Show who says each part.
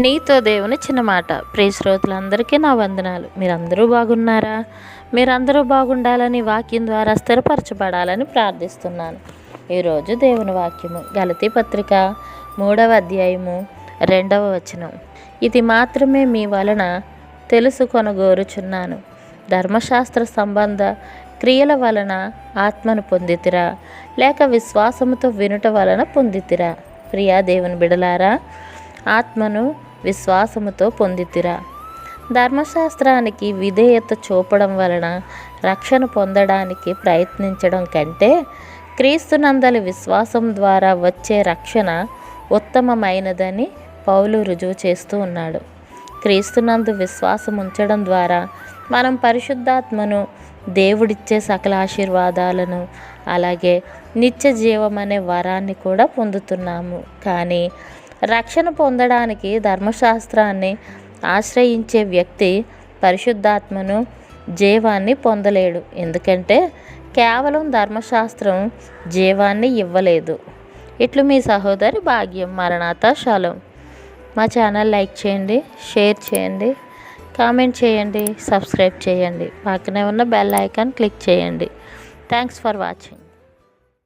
Speaker 1: నీతో దేవుని చిన్న మాట. ప్రియ శ్రోతలందరికీ నా వందనాలు. మీరందరూ బాగున్నారా? మీరందరూ బాగుండాలని, వాక్యం ద్వారా స్థిరపరచబడాలని ప్రార్థిస్తున్నాను. ఈరోజు దేవుని వాక్యము గలతీ పత్రిక 3వ అధ్యాయము 2వ వచనం. ఇది మాత్రమే మీ వలన తెలుసుకొనగోరుచున్నాను, ధర్మశాస్త్ర సంబంధ క్రియల వలన ఆత్మను పొందితిరా, లేక విశ్వాసముతో వినుట వలన పొందితిరా? ప్రియా దేవుని బిడలారా, ఆత్మను విశ్వాసముతో పొందితిరా. ధర్మశాస్త్రానికి విధేయత చూపడం వలన రక్షణ పొందడానికి ప్రయత్నించడం కంటే క్రీస్తునందలి విశ్వాసం ద్వారా వచ్చే రక్షణ ఉత్తమమైనదని పౌలు రుజువు చేస్తూ ఉన్నాడు. క్రీస్తునందు విశ్వాసం ఉంచడం ద్వారా మనం పరిశుద్ధాత్మను, దేవుడిచ్చే సకల ఆశీర్వాదాలను, అలాగే నిత్య జీవం అనే వరాన్ని కూడా పొందుతున్నాము. కానీ రక్షణ పొందడానికి ధర్మశాస్త్రాన్ని ఆశ్రయించే వ్యక్తి పరిశుద్ధాత్మను, జీవాన్ని పొందలేడు. ఎందుకంటే కేవలం ధర్మశాస్త్రం జీవాన్ని ఇవ్వలేదు. ఇట్లు మీ సహోదరి భాగ్యం. మరణాత షాలోమ్. మా ఛానల్ లైక్ చేయండి, షేర్ చేయండి, కామెంట్ చేయండి, సబ్స్క్రైబ్ చేయండి. పక్కనే ఉన్న బెల్ ఐకాన్ క్లిక్ చేయండి. Thanks for watching.